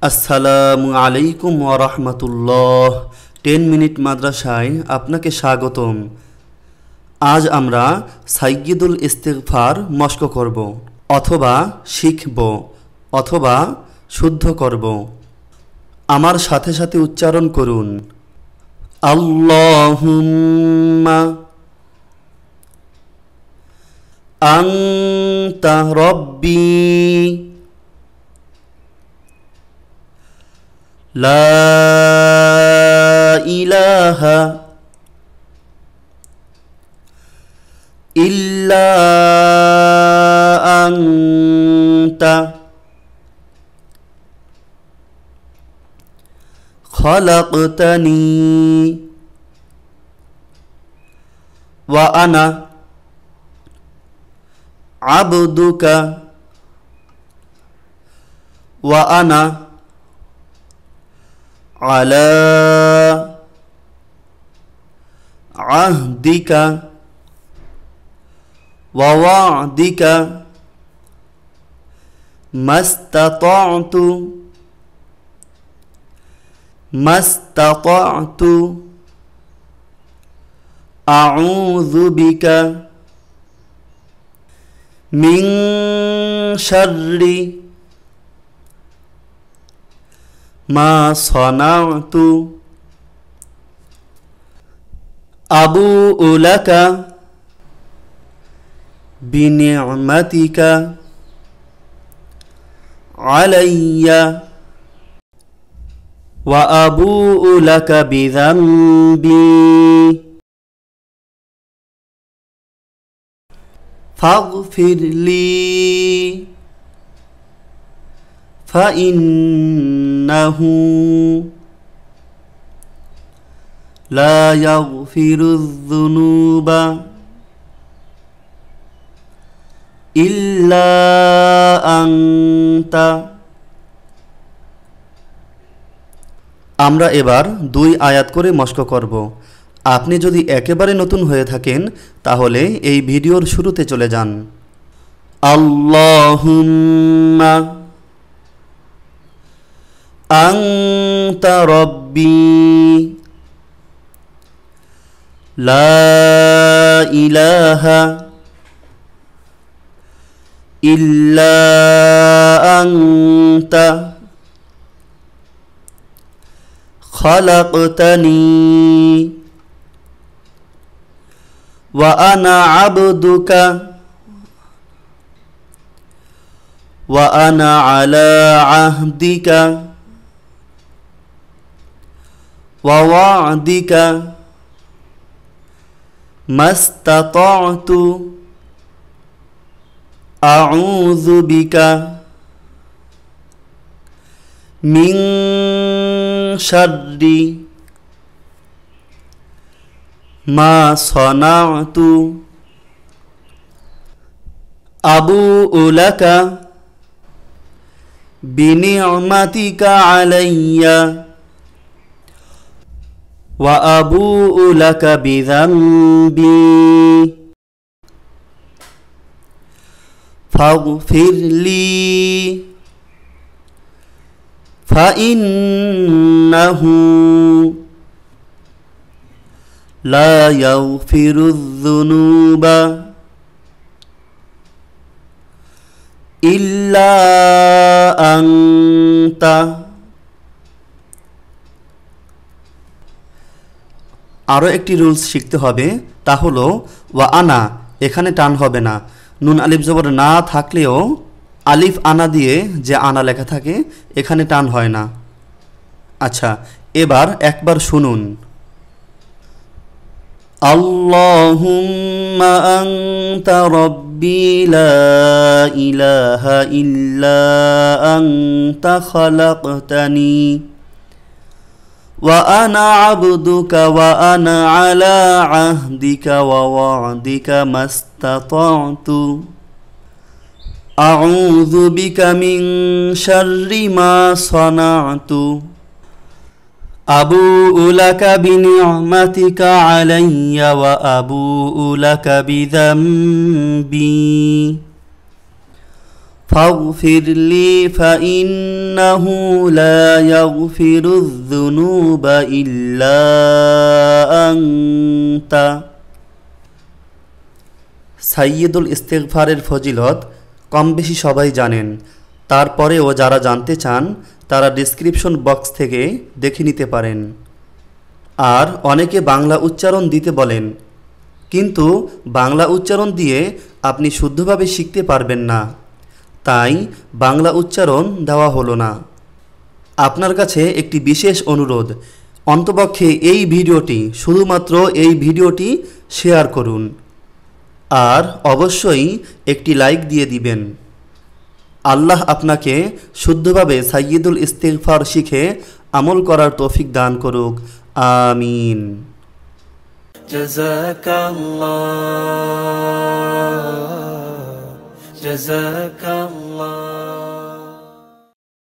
আসসালামু আলাইকুম ওয়া রাহমাতুল্লাহ। 10 মিনিট মাদ্রাসায় আপনাকে স্বাগতম। আজ আমরা সাইয়্যিদুল ইস্তিগফার মশক করব, অথবা শিখব, অথবা শুদ্ধ করব। আমার সাথে সাথে উচ্চারণ করুন। আল্লাহুম্মা আনতা রব্বি লা ইলাহা ইল্লা আনতা খালাকতানি ওয়া আনা আবদুকা ওয়া আনা আলা আহদিকা ওয়া ওয়া'দিকা মাস্তাতা'তু আউযু বিকা মিন শাররি মা সানা'তু আবু'উ লাকা বিনি'মাতিকা আলাইয়া ওয়া আবু'উ লাকা বিযামবি ফাগফিরলি ফাইন্নাহু লা ইয়াগফিরুয-যুনুবা ইল্লা আনতা। আমরা এবার 2 আয়াত করে মশক করব। আপনি যদি একেবারে নতুন হয়ে থাকেন তাহলে এই ভিডিওর শুরুতে চলে যান। আল্লাহুম্মা আনতা রব্বি লা ইলাহা ইল্লা আনতা খালাকতানি ওয়া আনা আবদুকা ওয়া আনা আলা আহদিকা ওয়া ওয়া'দিকা মাস্তাতা'তু আউযু বিকা মিন শাররি মা সানা'তু আবু'উ লাকা বিনি'মাতিকা আলাইয়া ওয়া আবু'উ লাকা বিযামবি ফাগফিরলি ফাইন্নাহু লা ইয়াগফিরুয-যুনুবা ইল্লা আনতা। আরও একটি রুলস শিখতে হবে, তা হলো ওয়া আনা, এখানে টান হবে না। নুন আলিফ জবর না থাকলেও আলিফ আনা দিয়ে যে আনা লেখা থাকে এখানে টান হয় না। আচ্ছা, এবার একবার শুনুন। আল্লাহুম্মা আনতা রব্বি লা ইলাহা ইল্লা আনতা খালাকতানি ওয়া আনা আবদুকা ওয়া আনা আলা আহদিকা ওয়া ওয়া'দিকা মাস্তাতা'তু আউযু বিকা মিন শাররি মা সানা'তু আবু'উ লাকা বিনি'মাতিকা আলাইয়া ওয়া আবু'ু লাকা বিযামবি فاغفر لي فإنه لا يغفر الذنوب إلا أنت। সাইয়্যিদুল ইস্তিগফারের ফজিলত কম বেশি সবাই জানেন, তারপরেও যারা জানতে চান তারা ডেসক্রিপশন বক্স থেকে দেখে নিতে পারেন। আর অনেকে বাংলা উচ্চারণ দিতে বলেন, কিন্তু বাংলা উচ্চারণ দিয়ে আপনি শুদ্ধভাবে শিখতে পারবেন না, তাই বাংলা উচ্চারণ দেওয়া হলো না। আপনার কাছে একটি বিশেষ অনুরোধ, অন্তপক্ষে এই ভিডিওটি, শুধুমাত্র এই ভিডিওটি শেয়ার করুন আর অবশ্যই একটি লাইক দিয়ে দিবেন। আল্লাহ আপনাকে শুদ্ধভাবে সাইয়্যিদুল ইস্তিগফার শিখে আমল করার তৌফিক দান করুক, আমিন। জাযাকাল্লাহ।